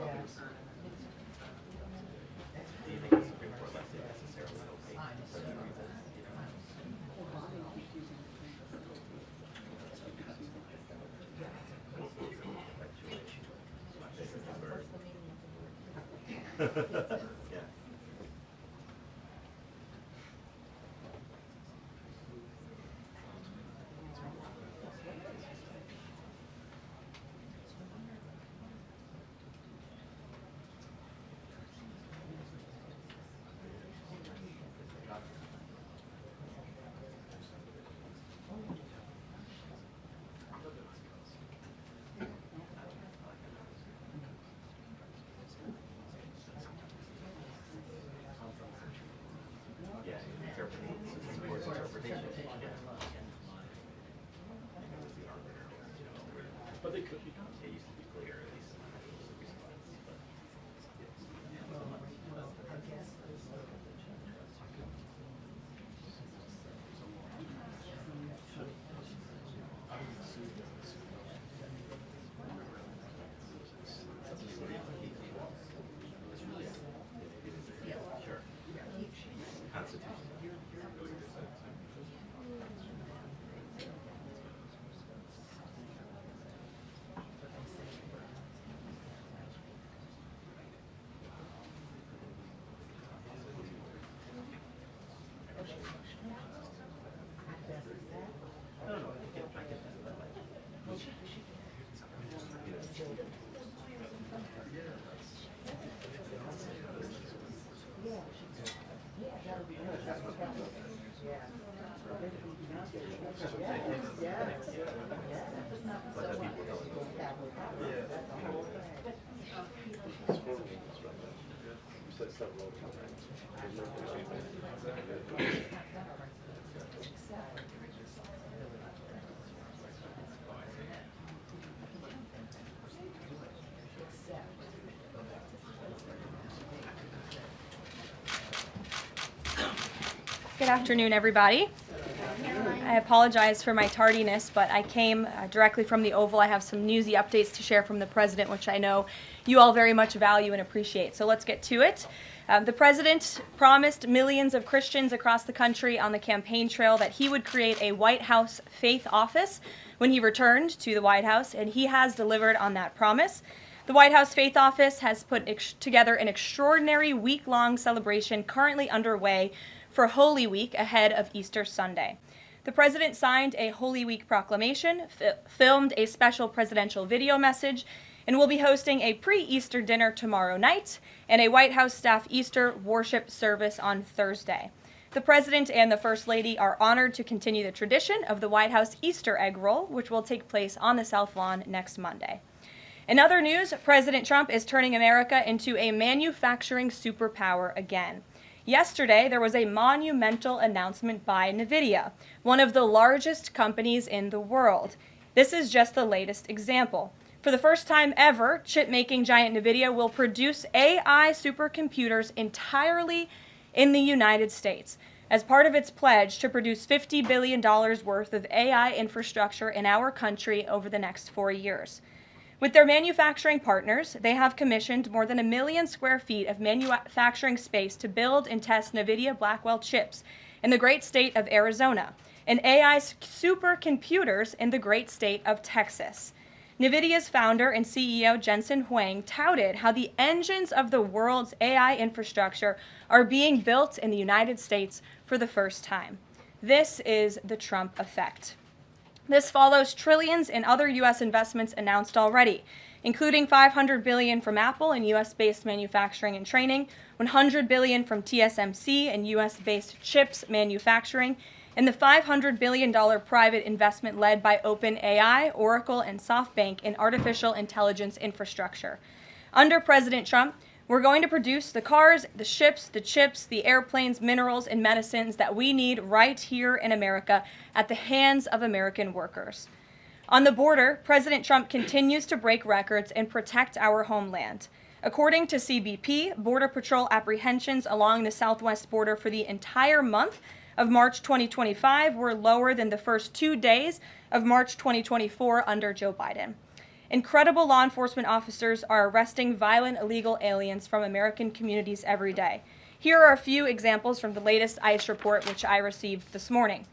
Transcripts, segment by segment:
Do you think the Supreme Court left it necessarily opaque for good reasons? Yeah. Yeah, interpretation. Yeah. But they could be done. It used to be clear, at least in the response. But sure. Constitution. Good afternoon, everybody. I apologize for my tardiness, but I came directly from the Oval. I have some newsy updates to share from the President, which I know you all very much value and appreciate. So let's get to it. The President promised millions of Christians across the country on the campaign trail that he would create a White House faith office when he returned to the White House, and he has delivered on that promise. The White House Faith Office has put together an extraordinary week-long celebration currently underway for Holy Week ahead of Easter Sunday. The President signed a Holy Week proclamation, filmed a special presidential video message, and will be hosting a pre-Easter dinner tomorrow night and a White House staff Easter worship service on Thursday. The President and the First Lady are honored to continue the tradition of the White House Easter egg roll, which will take place on the South Lawn next Monday. In other news, President Trump is turning America into a manufacturing superpower again. Yesterday, there was a monumental announcement by NVIDIA, one of the largest companies in the world. This is just the latest example. For the first time ever, chip-making giant NVIDIA will produce AI supercomputers entirely in the United States as part of its pledge to produce $50 billion worth of AI infrastructure in our country over the next 4 years. With their manufacturing partners, they have commissioned more than 1 million square feet of manufacturing space to build and test NVIDIA Blackwell chips in the great state of Arizona and AI supercomputers in the great state of Texas. NVIDIA's founder and CEO Jensen Huang touted how the engines of the world's AI infrastructure are being built in the United States for the first time. This is the Trump effect. This follows trillions in other U.S. investments announced already, including $500 billion from Apple in U.S.-based manufacturing and training, $100 billion from TSMC and U.S.-based chips manufacturing, and the $500 billion private investment led by OpenAI, Oracle, and SoftBank in artificial intelligence infrastructure. Under President Trump, we're going to produce the cars, the ships, the chips, the airplanes, minerals, and medicines that we need right here in America at the hands of American workers. On the border, President Trump continues to break records and protect our homeland. According to CBP, Border Patrol apprehensions along the southwest border for the entire month of March 2025 were lower than the first 2 days of March 2024 under Joe Biden. Incredible law enforcement officers are arresting violent illegal aliens from American communities every day. Here are a few examples from the latest ICE report, which I received this morning.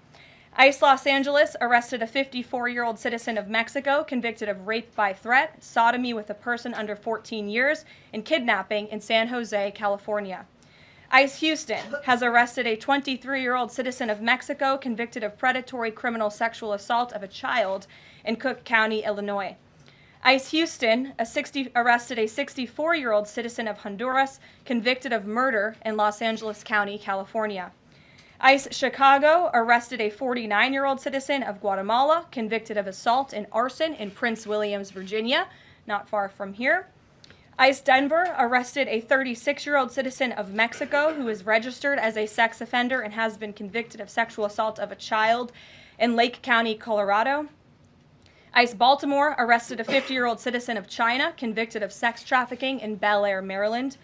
ICE Los Angeles arrested a 54-year-old citizen of Mexico convicted of rape by threat, sodomy with a person under 14 years, and kidnapping in San Jose, California. ICE Houston has arrested a 23-year-old citizen of Mexico convicted of predatory criminal sexual assault of a child in Cook County, Illinois. ICE Houston arrested a 64-year-old citizen of Honduras convicted of murder in Los Angeles County, California. ICE Chicago arrested a 49-year-old citizen of Guatemala convicted of assault and arson in Prince Williams, Virginia, not far from here. ICE Denver arrested a 36-year-old citizen of Mexico who is registered as a sex offender and has been convicted of sexual assault of a child in Lake County, Colorado. ICE Baltimore arrested a 50-year-old citizen of China convicted of sex trafficking in Bel Air, Maryland.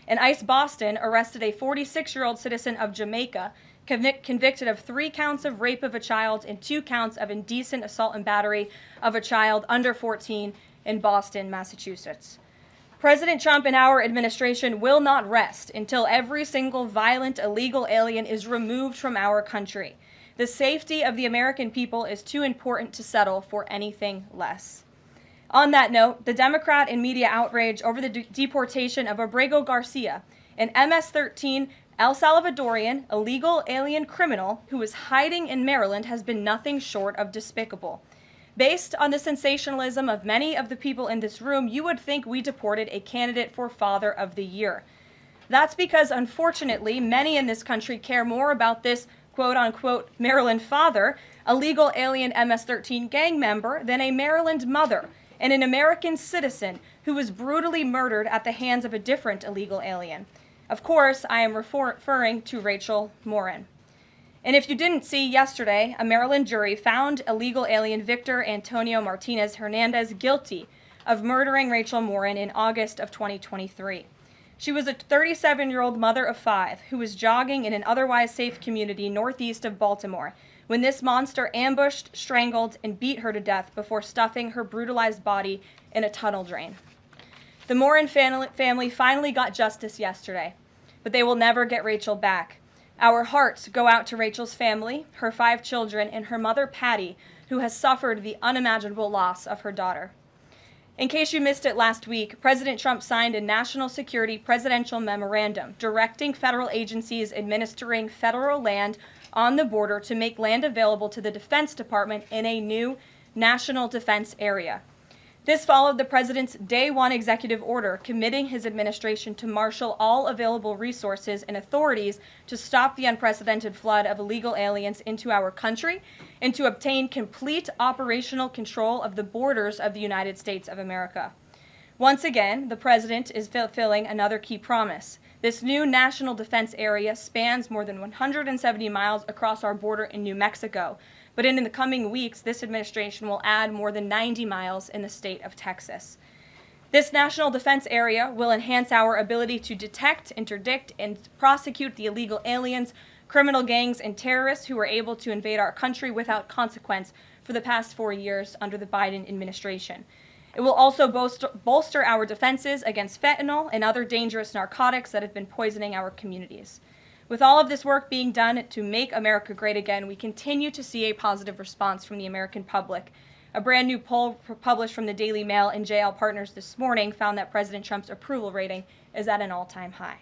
And ICE Boston arrested a 46-year-old citizen of Jamaica convicted of 3 counts of rape of a child and 2 counts of indecent assault and battery of a child under 14 in Boston, Massachusetts. President Trump and our administration will not rest until every single violent illegal alien is removed from our country. The safety of the American people is too important to settle for anything less. On that note, the Democrat and media outrage over the deportation of Abrego Garcia, an MS-13 El Salvadorian illegal alien criminal who is hiding in Maryland, has been nothing short of despicable. Based on the sensationalism of many of the people in this room, you would think we deported a candidate for Father of the Year. That's because, unfortunately, many in this country care more about this quote-unquote Maryland father, a legal alien MS-13 gang member, than a Maryland mother and an American citizen who was brutally murdered at the hands of a different illegal alien. Of course, I am referring to Rachel Morin. And if you didn't see, yesterday, a Maryland jury found illegal alien Victor Antonio Martinez Hernandez guilty of murdering Rachel Morin in August of 2023. She was a 37-year-old mother of 5 who was jogging in an otherwise safe community northeast of Baltimore when this monster ambushed, strangled, and beat her to death before stuffing her brutalized body in a tunnel drain. The Morin family finally got justice yesterday, but they will never get Rachel back. Our hearts go out to Rachel's family, her 5 children, and her mother, Patty, who has suffered the unimaginable loss of her daughter. In case you missed it last week, President Trump signed a national security presidential memorandum directing federal agencies administering federal land on the border to make land available to the Defense Department in a new national defense area. This followed the president's Day 1 executive order committing his administration to marshal all available resources and authorities to stop the unprecedented flood of illegal aliens into our country and to obtain complete operational control of the borders of the United States of America. Once again, the president is fulfilling another key promise. This new national defense area spans more than 170 miles across our border in New Mexico, but in the coming weeks, this administration will add more than 90 miles in the state of Texas. This national defense area will enhance our ability to detect, interdict, and prosecute the illegal aliens, criminal gangs, and terrorists who were able to invade our country without consequence for the past 4 years under the Biden administration. It will also bolster our defenses against fentanyl and other dangerous narcotics that have been poisoning our communities. With all of this work being done to make America great again, we continue to see a positive response from the American public. A brand new poll published from the Daily Mail and JL Partners this morning found that President Trump's approval rating is at an all-time high.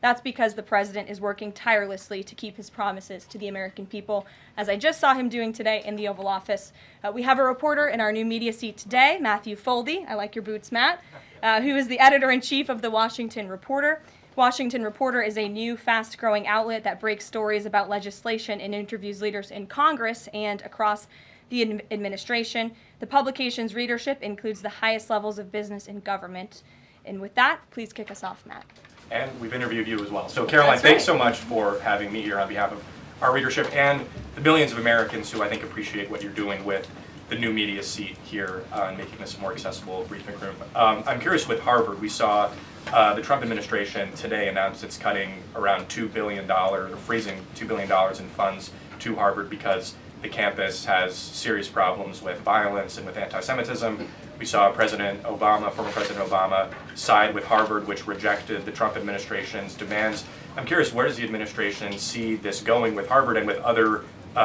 That's because the president is working tirelessly to keep his promises to the American people, as I just saw him doing today in the Oval Office. We have a reporter in our new media seat today, Matthew Foldy. I like your boots, Matt, who is the editor-in-chief of the Washington Reporter. Washington Reporter is a new, fast-growing outlet that breaks stories about legislation and interviews leaders in Congress and across the administration. The publication's readership includes the highest levels of business and government. And with that, please kick us off, Matt. And we've interviewed you as well. So Karoline, thanks so much for having me here on behalf of our readership and the millions of Americans who I think appreciate what you're doing with the new media seat here and making this a more accessible briefing room. I'm curious with Harvard. We saw the Trump administration today announced it's cutting around $2 billion, or freezing $2 billion in funds to Harvard because the campus has serious problems with violence and with anti-Semitism. We saw President Obama, former President Obama, side with Harvard, which rejected the Trump administration's demands. I'm curious, where does the administration see this going with Harvard and with other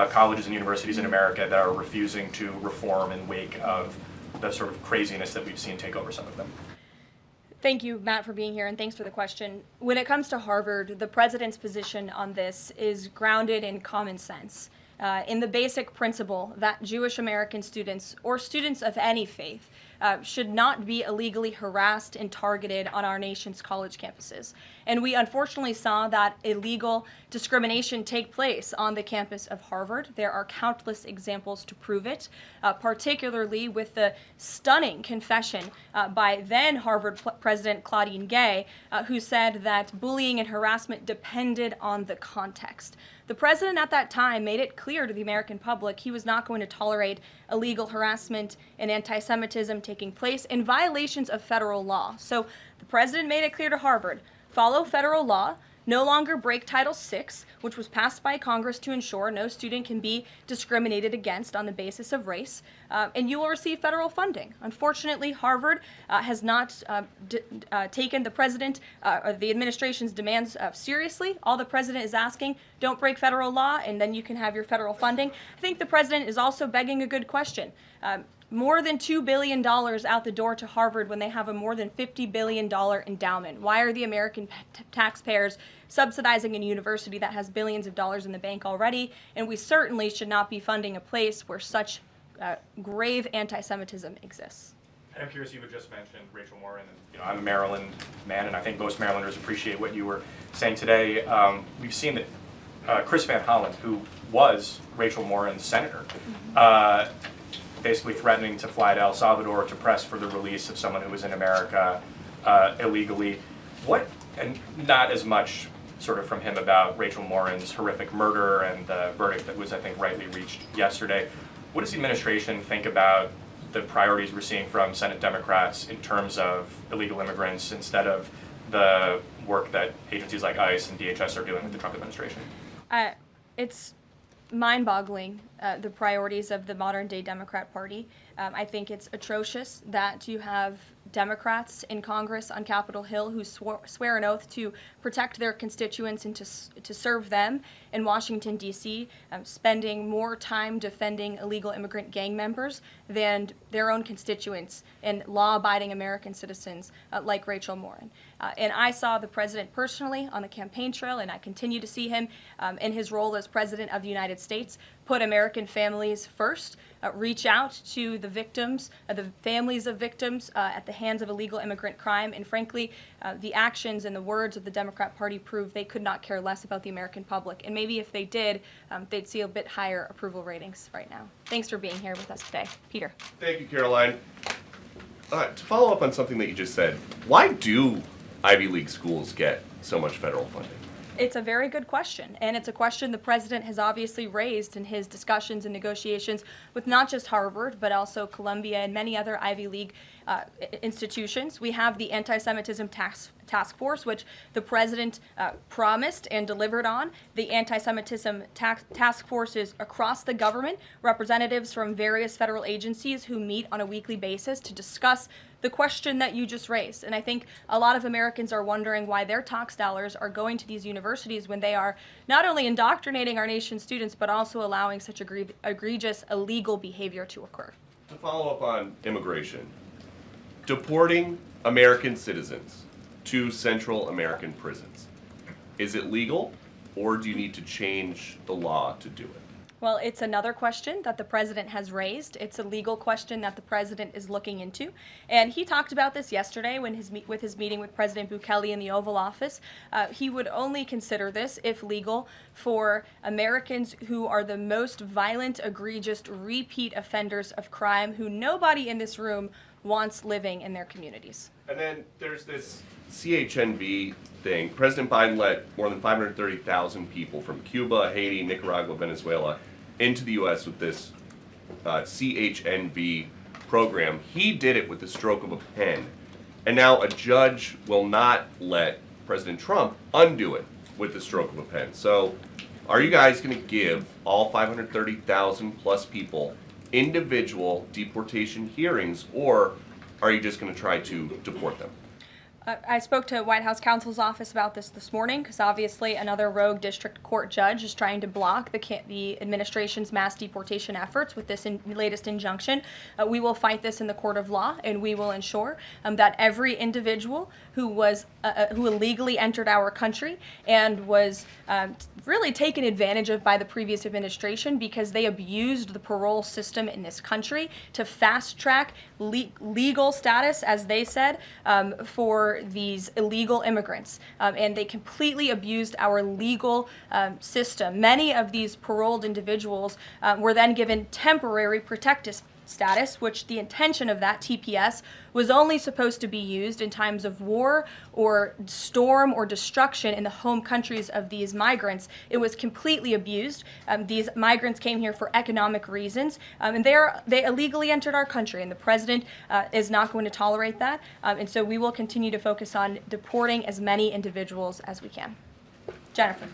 colleges and universities in America that are refusing to reform in wake of the sort of craziness that we've seen take over some of them? Thank you, Matt, for being here, and thanks for the question. When it comes to Harvard, the president's position on this is grounded in common sense, in the basic principle that Jewish American students, or students of any faith, should not be illegally harassed and targeted on our nation's college campuses. And we unfortunately saw that illegal discrimination take place on the campus of Harvard. There are countless examples to prove it, particularly with the stunning confession by then Harvard President Claudine Gay, who said that bullying and harassment depended on the context. The president at that time made it clear to the American public he was not going to tolerate illegal harassment and anti-Semitism taking place in violations of federal law. So the president made it clear to Harvard, follow federal law, no longer break Title VI, which was passed by Congress to ensure no student can be discriminated against on the basis of race, and you will receive federal funding. Unfortunately, Harvard has not taken the president or the administration's demands seriously. All the president is asking, don't break federal law, and then you can have your federal funding. I think the president is also begging a good question. More than $2 billion out the door to Harvard when they have a more than $50 billion endowment. Why are the American taxpayers subsidizing a university that has billions of dollars in the bank already? And we certainly should not be funding a place where such grave anti-Semitism exists. And I'm curious, you had just mentioned Rachel Morin, and I'm a Maryland man, and I think most Marylanders appreciate what you were saying today. We've seen that Chris Van Hollen, who was Rachel Morin's senator, basically threatening to fly to El Salvador to press for the release of someone who was in America illegally. And not as much sort of from him about Rachel Morin's horrific murder and the verdict that was, I think, rightly reached yesterday. What does the administration think about the priorities we're seeing from Senate Democrats in terms of illegal immigrants instead of the work that agencies like ICE and DHS are doing with the Trump administration? It's mind-boggling, the priorities of the modern-day Democrat Party. I think it's atrocious that you have Democrats in Congress on Capitol Hill who swear an oath to protect their constituents and to serve them in Washington, D.C., spending more time defending illegal immigrant gang members than their own constituents and law-abiding American citizens like Rachel Morin. And I saw the president personally on the campaign trail, and I continue to see him in his role as president of the United States, put American families first, reach out to the victims, the families of victims at the hands of illegal immigrant crime, and frankly, the actions and the words of the Democrat Party prove they could not care less about the American public. And maybe if they did, they'd see a bit higher approval ratings right now. Thanks for being here with us today. Peter. Thank you, Caroline. To follow up on something that you just said, why do Ivy League schools get so much federal funding? It's a very good question, and it's a question the president has obviously raised in his discussions and negotiations with not just Harvard, but also Columbia and many other Ivy League institutions. We have the Anti-Semitism Task Force, which the president promised and delivered on. The Anti-Semitism Task Forces across the government, representatives from various federal agencies who meet on a weekly basis to discuss the question that you just raised. And I think a lot of Americans are wondering why their tax dollars are going to these universities when they are not only indoctrinating our nation's students, but also allowing such egregious illegal behavior to occur. To follow up on immigration, deporting American citizens to Central American prisons, is it legal, or do you need to change the law to do it? Well, it's another question that the president has raised. It's a legal question that the president is looking into. And he talked about this yesterday when with his meeting with President Bukele in the Oval Office. He would only consider this, if legal, for Americans who are the most violent, egregious, repeat offenders of crime who nobody in this room wants living in their communities. And then there's this CHNV thing. President Biden let more than 530,000 people from Cuba, Haiti, Nicaragua, Venezuela into the U.S. with this CHNV program. He did it with the stroke of a pen. And now a judge will not let President Trump undo it with the stroke of a pen. So are you guys going to give all 530,000 plus people individual deportation hearings, or are you just going to try to deport them? I spoke to White House counsel's office about this morning because obviously another rogue district court judge is trying to block the administration's mass deportation efforts with this latest injunction. We will fight this in the court of law, and we will ensure that every individual who illegally entered our country and was really taken advantage of by the previous administration because they abused the parole system in this country to fast track legal status, as they said, for these illegal immigrants, and they completely abused our legal system. Many of these paroled individuals were then given temporary protective status, which the intention of that TPS was only supposed to be used in times of war or storm or destruction in the home countries of these migrants. It was completely abused. These migrants came here for economic reasons, and they illegally entered our country, and the president is not going to tolerate that. And so we will continue to focus on deporting as many individuals as we can. Jennifer.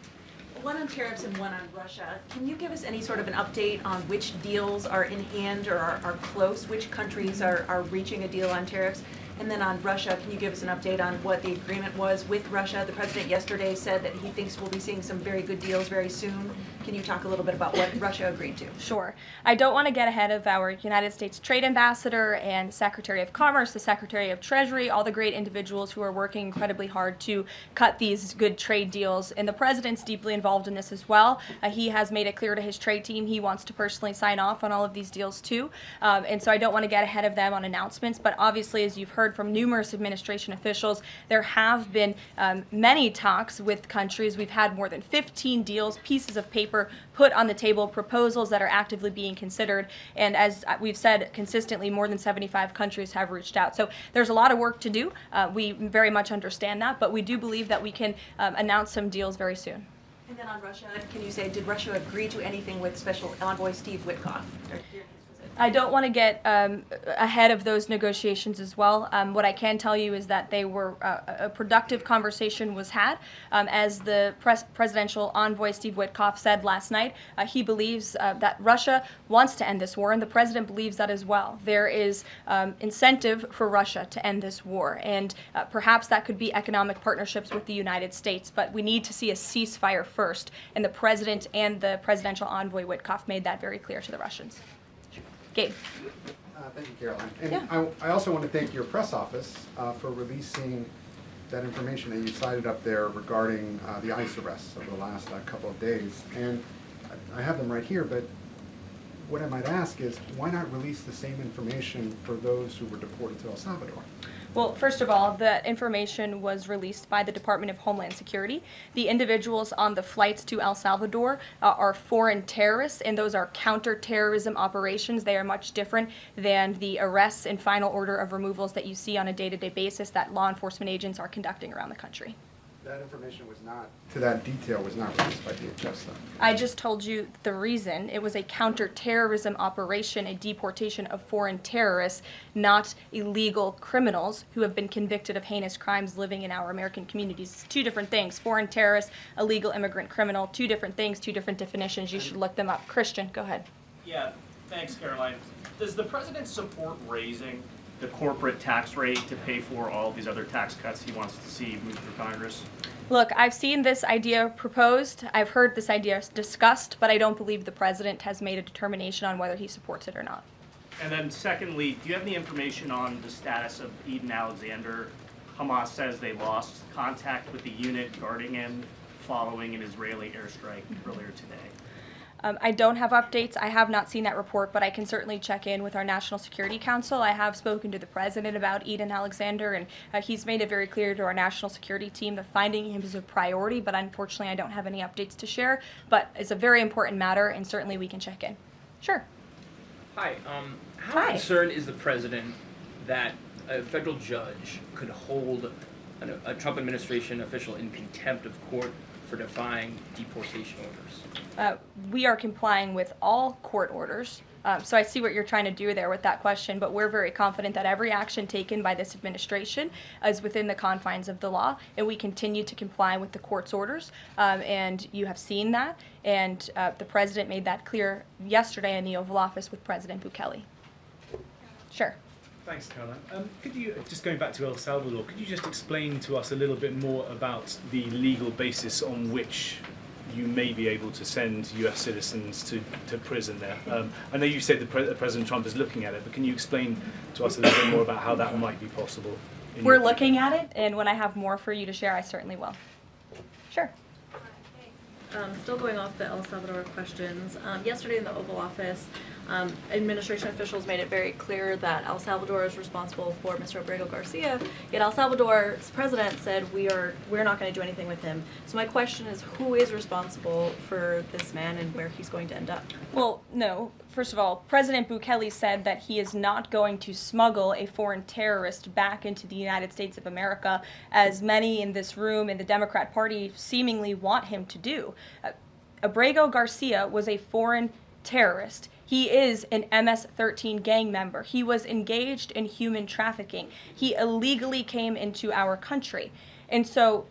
One on tariffs and one on Russia. Can you give us any sort of an update on which deals are in hand or are close? Which countries are reaching a deal on tariffs? And then on Russia, can you give us an update on what the agreement was with Russia? The president yesterday said that he thinks we'll be seeing some very good deals very soon. Can you talk a little bit about what Russia agreed to? Sure. I don't want to get ahead of our United States Trade Ambassador and Secretary of Commerce, the Secretary of Treasury, all the great individuals who are working incredibly hard to cut these good trade deals. And the president's deeply involved in this as well. He has made it clear to his trade team he wants to personally sign off on all of these deals too. And so I don't want to get ahead of them on announcements. But obviously, as you've heard from numerous administration officials, there have been many talks with countries. We've had more than 15 deals, pieces of paper put on the table, proposals that are actively being considered. And as we've said consistently, more than 75 countries have reached out. So there's a lot of work to do. We very much understand that, but we do believe that we can announce some deals very soon. And then on Russia, can you say, did Russia agree to anything with Special Envoy Steve Witkoff? I don't want to get ahead of those negotiations as well. What I can tell you is that they were a productive conversation was had. As the presidential envoy Steve Witkoff said last night, he believes that Russia wants to end this war, and the president believes that as well. There is incentive for Russia to end this war, and perhaps that could be economic partnerships with the United States, but we need to see a ceasefire first, and the president and the presidential envoy Witkoff made that very clear to the Russians. Gabe. Thank you, Caroline. And Yeah. I also want to thank your press office for releasing that information that you cited up there regarding the ICE arrests over the last couple of days. And I have them right here, but what I might ask is, why not release the same information for those who were deported to El Salvador? Well, first of all, that information was released by the Department of Homeland Security. The individuals on the flights to El Salvador are foreign terrorists, and those are counterterrorism operations. They are much different than the arrests and final order of removals that you see on a day-to-day basis that law enforcement agents are conducting around the country. That information was not, to that detail, was not released by DHS, though. I just told you the reason. It was a counterterrorism operation, a deportation of foreign terrorists, not illegal criminals who have been convicted of heinous crimes living in our American communities. It's two different things. Foreign terrorist, illegal immigrant criminal, two different things, two different definitions. You should look them up. Christian, go ahead. Yeah, thanks, Caroline. Does the president support raising the corporate tax rate to pay for all these other tax cuts he wants to see move through Congress? Look, I've seen this idea proposed. I've heard this idea discussed, but I don't believe the president has made a determination on whether he supports it or not. And then secondly, do you have any information on the status of Eden Alexander? Hamas says they lost contact with the unit guarding him following an Israeli airstrike earlier today. I don't have updates. I have not seen that report, but I can certainly check in with our National Security Council. I have spoken to the president about Eden Alexander, and he's made it very clear to our national security team that finding him is a priority, but unfortunately I don't have any updates to share. But it's a very important matter, and certainly we can check in. Sure. Hi. How Hi. concerned is the president that a federal judge could hold a Trump administration official in contempt of court for for defying deportation orders? We are complying with all court orders. So I see what you're trying to do there with that question, but we're very confident that every action taken by this administration is within the confines of the law, and we continue to comply with the court's orders. And you have seen that, and the president made that clear yesterday in the Oval Office with President Bukele. Sure. Thanks, Caroline. Could you, just going back to El Salvador, could you just explain to us a little bit more about the legal basis on which you may be able to send US citizens to prison there? I know you said President Trump is looking at it, but can you explain to us a little bit more about how that might be possible? We're looking at it, and when I have more for you to share, I certainly will. Sure. Still going off the El Salvador questions, yesterday in the Oval Office, administration officials made it very clear that El Salvador is responsible for Mr. Abrego Garcia, yet El Salvador's president said we're not going to do anything with him. So my question is, who is responsible for this man and where he's going to end up? Well, no. First of all, President Bukele said that he is not going to smuggle a foreign terrorist back into the United States of America, as many in this room in the Democrat Party seemingly want him to do. Abrego Garcia was a foreign terrorist. He is an MS-13 gang member. He was engaged in human trafficking. He illegally came into our country. And so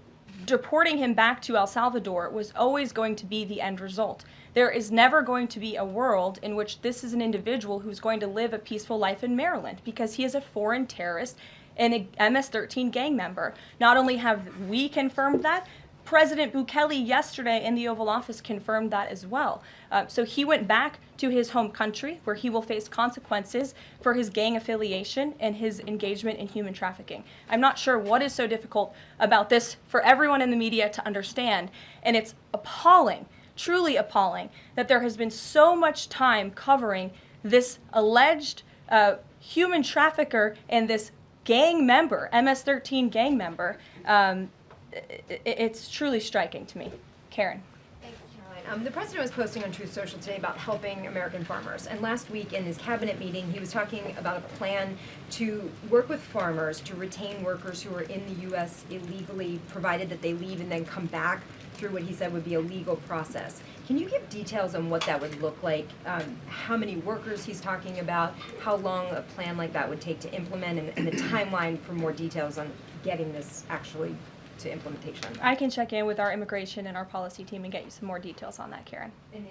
deporting him back to El Salvador was always going to be the end result. There is never going to be a world in which this is an individual who's going to live a peaceful life in Maryland, because he is a foreign terrorist and a MS-13 gang member. Not only have we confirmed that, President Bukele yesterday in the Oval Office confirmed that as well. So he went back to his home country, where he will face consequences for his gang affiliation and his engagement in human trafficking. I'm not sure what is so difficult about this for everyone in the media to understand, and it's appalling, truly appalling, that there has been so much time covering this alleged human trafficker and this gang member, MS-13 gang member. It's truly striking to me. Karen. Thanks, Caroline. The president was posting on Truth Social today about helping American farmers. And last week in his cabinet meeting, he was talking about a plan to work with farmers to retain workers who are in the U.S. illegally, provided that they leave and then come back through what he said would be a legal process. Can you give details on what that would look like, how many workers he's talking about, how long a plan like that would take to implement, and the timeline for more details on getting this actually to implementation? I can check in with our immigration and our policy team and get you some more details on that, Karen. And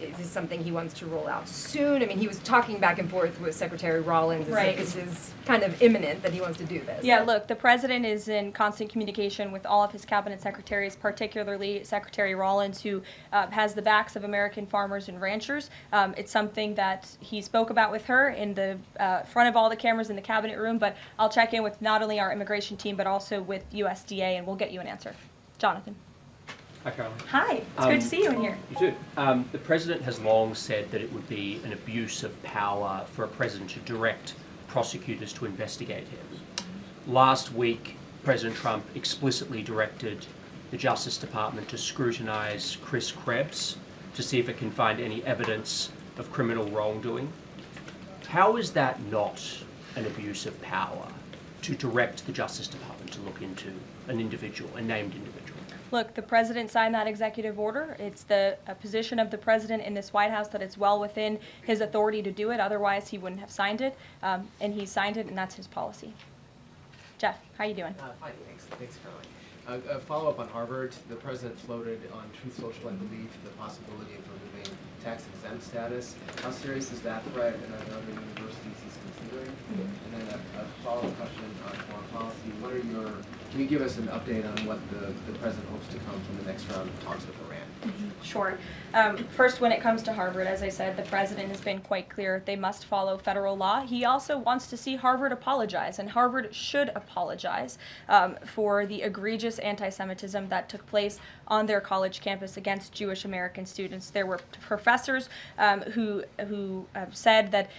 is this something he wants to roll out soon? I mean, he was talking back and forth with Secretary Rollins. Right. This is kind of imminent that he wants to do this. Yeah, look, the president is in constant communication with all of his cabinet secretaries, particularly Secretary Rollins, who has the backs of American farmers and ranchers. It's something that he spoke about with her in the front of all the cameras in the cabinet room, but I'll check in with not only our immigration team, but also with USDA, and we'll get you an answer. Jonathan. Hi, Caroline. Hi, it's good to see you in here. You too. The president has long said that it would be an abuse of power for a president to direct prosecutors to investigate him. Last week, President Trump explicitly directed the Justice Department to scrutinize Chris Krebs to see if it can find any evidence of criminal wrongdoing. How is that not an abuse of power to direct the Justice Department to look into an individual, a named individual? Look, the president signed that executive order. It's the position of the president in this White House that it's well within his authority to do it. Otherwise, he wouldn't have signed it. And he signed it, and that's his policy. Jeff, how you doing? Fine, thanks, Caroline. A follow-up on Harvard. The president floated on Truth Social, I believe, the possibility of removing tax-exempt status. How serious is that threat, and are there other universities he's considering? And then a follow-up question on foreign policy. Can you give us an update on what the president hopes to come from the next round of talks with Iran? Sure. First, when it comes to Harvard, as I said, the president has been quite clear they must follow federal law. He also wants to see Harvard apologize, and Harvard should apologize for the egregious anti-Semitism that took place on their college campus against Jewish American students. There were professors who said that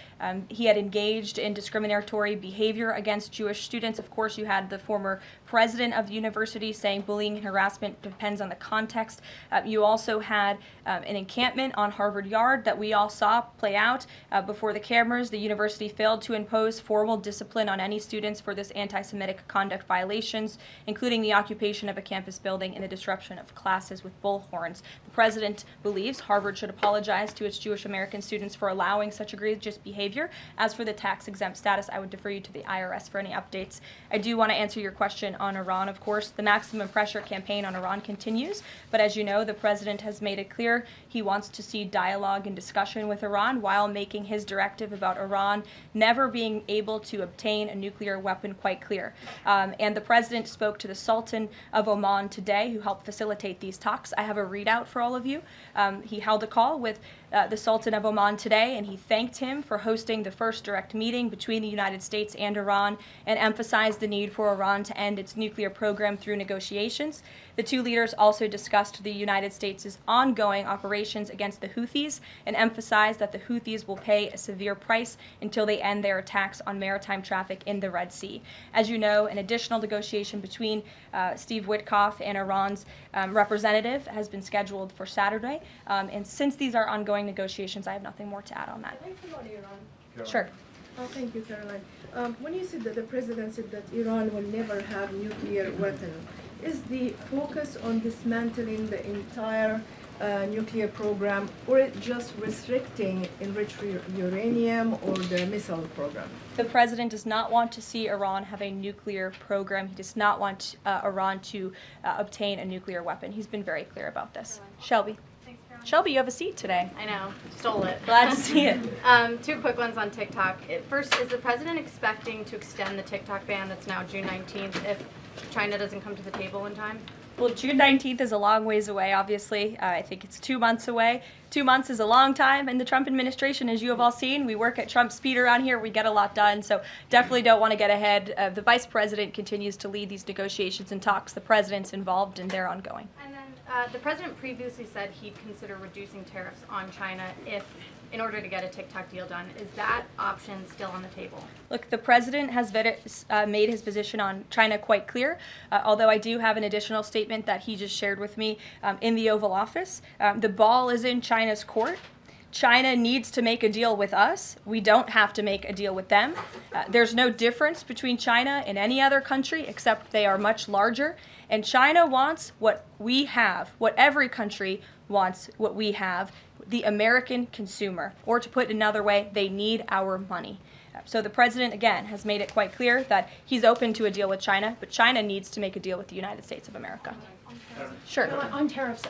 he had engaged in discriminatory behavior against Jewish students. Of course, you had the former president president of the university saying bullying and harassment depends on the context. You also had an encampment on Harvard Yard that we all saw play out before the cameras. The university failed to impose formal discipline on any students for this anti-Semitic conduct violations, including the occupation of a campus building and the disruption of classes with bullhorns. The president believes Harvard should apologize to its Jewish American students for allowing such egregious behavior. As for the tax-exempt status, I would defer you to the IRS for any updates. I do want to answer your question on Iran, of course. The maximum pressure campaign on Iran continues, but as you know, the president has made it clear he wants to see dialogue and discussion with Iran while making his directive about Iran never being able to obtain a nuclear weapon quite clear. And the president spoke to the Sultan of Oman today, who helped facilitate these talks. I have a readout for all of you. He held a call with the Sultan of Oman today, and he thanked him for hosting the first direct meeting between the United States and Iran and emphasized the need for Iran to end its nuclear program through negotiations. The two leaders also discussed the United States' ongoing operations against the Houthis and emphasized that the Houthis will pay a severe price until they end their attacks on maritime traffic in the Red Sea. As you know, an additional negotiation between Steve Witkoff and Iran's representative has been scheduled for Saturday. And since these are ongoing negotiations, I have nothing more to add on that. Can I follow Iran? Sure. Oh, thank you, Caroline. When you said that the president said that Iran will never have nuclear weapon, is the focus on dismantling the entire nuclear program, or it just restricting enriched uranium or the missile program? The president does not want to see Iran have a nuclear program. He does not want Iran to obtain a nuclear weapon. He's been very clear about this. Shelby. Shelby, you have a seat today. I know, stole it. Glad to see it. Two quick ones on TikTok. First, is the president expecting to extend the TikTok ban that's now June 19th if China doesn't come to the table in time? Well, June 19th is a long ways away, obviously. I think it's 2 months away. 2 months is a long time, and the Trump administration, as you have all seen, we work at Trump speed around here. We get a lot done, so definitely don't want to get ahead. The vice president continues to lead these negotiations and talks. The president's involved, and they're ongoing. And then the president previously said he'd consider reducing tariffs on China in order to get a TikTok deal done. Is that option still on the table? Look, the president has made his position on China quite clear, although I do have an additional statement that he just shared with me in the Oval Office. The ball is in China's court. China needs to make a deal with us. We don't have to make a deal with them. There's no difference between China and any other country except they are much larger. And China wants what we have, what every country wants, what we have, the American consumer. Or to put it another way, they need our money. So the president, again, has made it quite clear that he's open to a deal with China, but China needs to make a deal with the United States of America. Sure. On tariffs,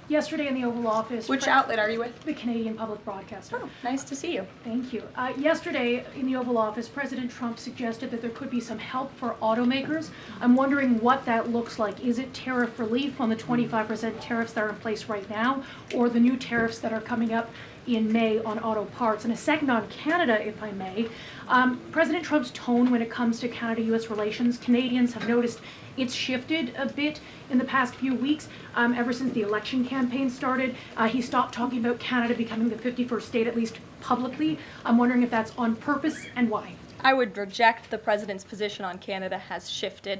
yesterday in the Oval Office... Which outlet are you with? The Canadian Public Broadcaster. Oh, nice to see you. Thank you. Yesterday in the Oval Office, President Trump suggested that there could be some help for automakers. I'm wondering what that looks like. Is it tariff relief on the 25% tariffs that are in place right now, or the new tariffs that are coming up in May on auto parts? And a second on Canada, if I may. President Trump's tone when it comes to Canada-U.S. relations, Canadians have noticed it's shifted a bit in the past few weeks. Ever since the election campaign started, he stopped talking about Canada becoming the 51st state, at least publicly. I'm wondering if that's on purpose and why. I would reject the president's position on Canada has shifted.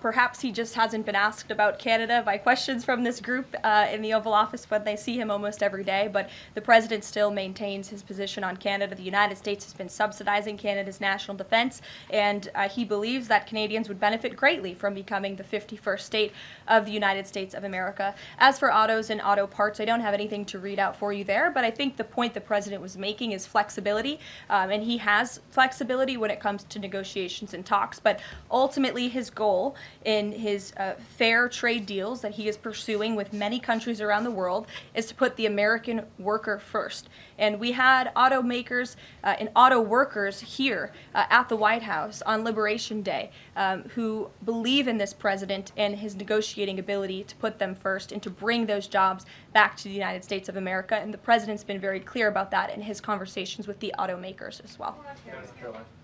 Perhaps he just hasn't been asked about Canada by questions from this group in the Oval Office when they see him almost every day, but the president still maintains his position on Canada. The United States has been subsidizing Canada's national defense, and he believes that Canadians would benefit greatly from becoming the 51st state of the United States of America. As for autos and auto parts, I don't have anything to read out for you there, but I think the point the president was making is flexibility, and he has flexibility when it comes to negotiations and talks, but ultimately his goal in his fair trade deals that he is pursuing with many countries around the world is to put the American worker first. And we had automakers and auto workers here at the White House on Liberation Day who believe in this president and his negotiating ability to put them first and to bring those jobs back to the United States of America. And the president's been very clear about that in his conversations with the automakers as well.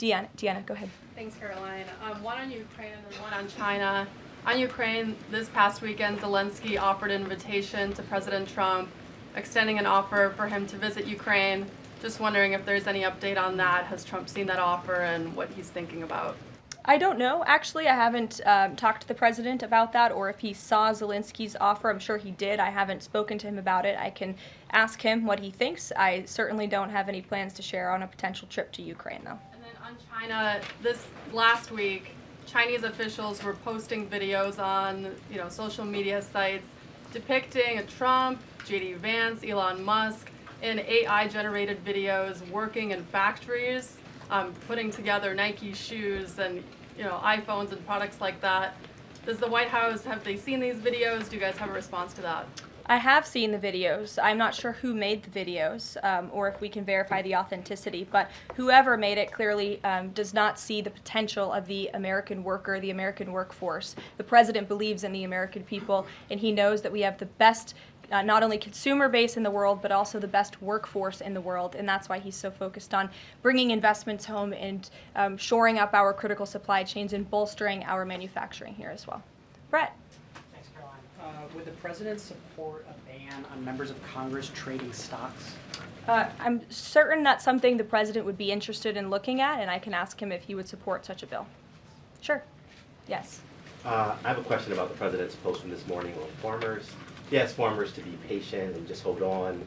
Deanna, go ahead. Thanks, Caroline. One on Ukraine and one on China. On Ukraine, this past weekend, Zelensky offered an invitation to President Trump, extending an offer for him to visit Ukraine. Just wondering if there's any update on that. Has Trump seen that offer and what he's thinking about? I don't know. Actually, I haven't talked to the president about that, or if he saw Zelensky's offer. I'm sure he did. I haven't spoken to him about it. I can ask him what he thinks. I certainly don't have any plans to share on a potential trip to Ukraine, though. And then on China, this last week, Chinese officials were posting videos on, social media sites depicting a Trump, J.D. Vance, Elon Musk in AI-generated videos working in factories, putting together Nike shoes and iPhones and products like that. Does the White House, have they seen these videos? Do you guys have a response to that? I have seen the videos. I'm not sure who made the videos or if we can verify the authenticity, but whoever made it clearly does not see the potential of the American worker, the American workforce. The president believes in the American people, and he knows that we have the best not only consumer base in the world, but also the best workforce in the world, and that's why he's so focused on bringing investments home and shoring up our critical supply chains and bolstering our manufacturing here as well. Brett. Thanks, Caroline. Would the president support a ban on members of Congress trading stocks? I'm certain that's something the president would be interested in looking at, and I can ask him if he would support such a bill. Sure. Yes. I have a question about the president's post from this morning on farmers. He asked farmers to be patient and just hold on.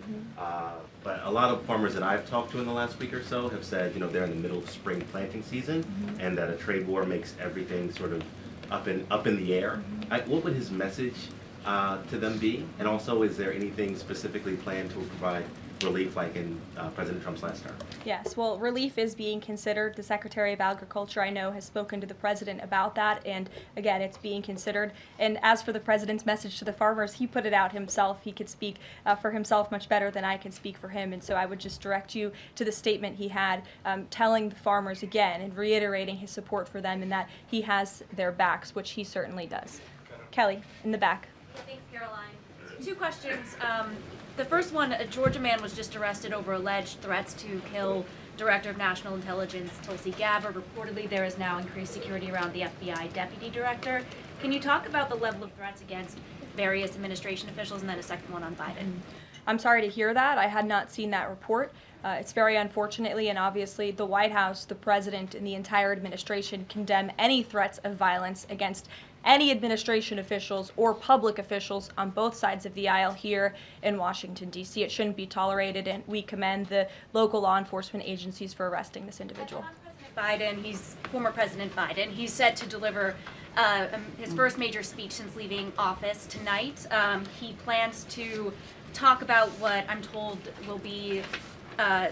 But a lot of farmers that I've talked to in the last week or so have said, they're in the middle of spring planting season, and that a trade war makes everything sort of up in the air. What would his message to them be? And also, is there anything specifically planned to provide relief like in President Trump's last term? Yes, well, relief is being considered. The Secretary of Agriculture, I know, has spoken to the president about that, and again, it's being considered. And as for the president's message to the farmers, he put it out himself. He could speak for himself much better than I can speak for him, and so I would just direct you to the statement he had telling the farmers again and reiterating his support for them and that he has their backs, which he certainly does. Kelly, in the back. Thanks, Caroline. Two questions. The first one, a Georgia man was just arrested over alleged threats to kill Director of National Intelligence Tulsi Gabbard. Reportedly, there is now increased security around the FBI Deputy Director. Can you talk about the level of threats against various administration officials, and then a second one on Biden? I'm sorry to hear that. I had not seen that report. It's very unfortunately, and obviously the White House, the president, and the entire administration condemn any threats of violence against any administration officials or public officials on both sides of the aisle here in Washington, D.C. It shouldn't be tolerated, and we commend the local law enforcement agencies for arresting this individual. Former President Biden, he's set to deliver his first major speech since leaving office tonight. He plans to talk about what I'm told will be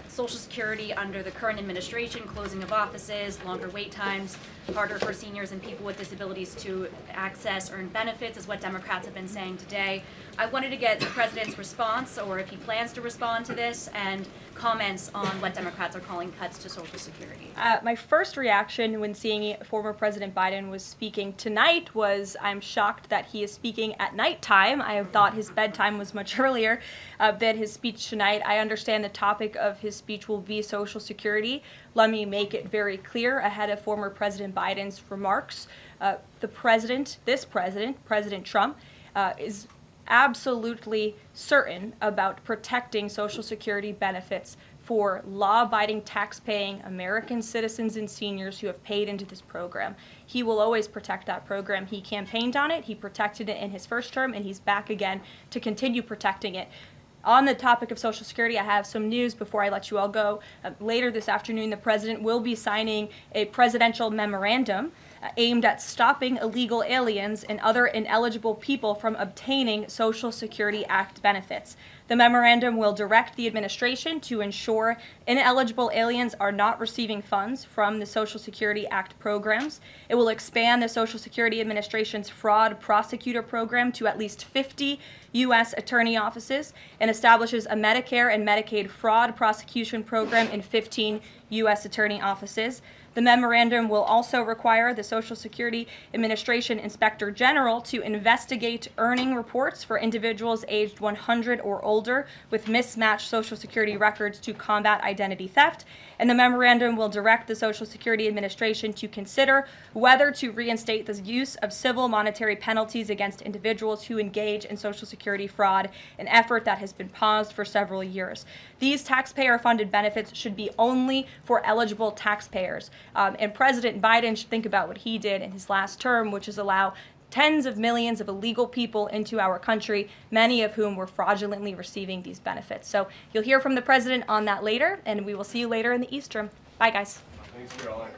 Social Security under the current administration, closing of offices, longer wait times, harder for seniors and people with disabilities to access earned benefits is what Democrats have been saying today. I wanted to get the president's response, or if he plans to respond to this, and comments on what Democrats are calling cuts to Social Security. My first reaction when seeing former President Biden was speaking tonight was I'm shocked that he is speaking at nighttime. I thought his bedtime was much earlier than his speech tonight. I understand the topic of his speech will be Social Security. Let me make it very clear ahead of former President Biden's remarks. President Trump, is absolutely certain about protecting Social Security benefits for law-abiding, tax-paying American citizens and seniors who have paid into this program. He will always protect that program. He campaigned on it, he protected it in his first term, and he's back again to continue protecting it. On the topic of Social Security, I have some news before I let you all go. Later this afternoon, the president will be signing a presidential memorandum aimed at stopping illegal aliens and other ineligible people from obtaining Social Security Act benefits. The memorandum will direct the administration to ensure ineligible aliens are not receiving funds from the Social Security Act programs. It will expand the Social Security Administration's fraud prosecutor program to at least 50 U.S. attorney offices and establishes a Medicare and Medicaid fraud prosecution program in 15 U.S. attorney offices. The memorandum will also require the Social Security Administration Inspector General to investigate earning reports for individuals aged 100 or older with mismatched Social Security records to combat identity theft. And the memorandum will direct the Social Security Administration to consider whether to reinstate the use of civil monetary penalties against individuals who engage in Social Security fraud, an effort that has been paused for several years. These taxpayer-funded benefits should be only for eligible taxpayers. And President Biden should think about what he did in his last term, which is allow tens of millions of illegal people into our country, many of whom were fraudulently receiving these benefits. So you'll hear from the president on that later, and we will see you later in the East Room. Bye, guys. Thanks, Caroline.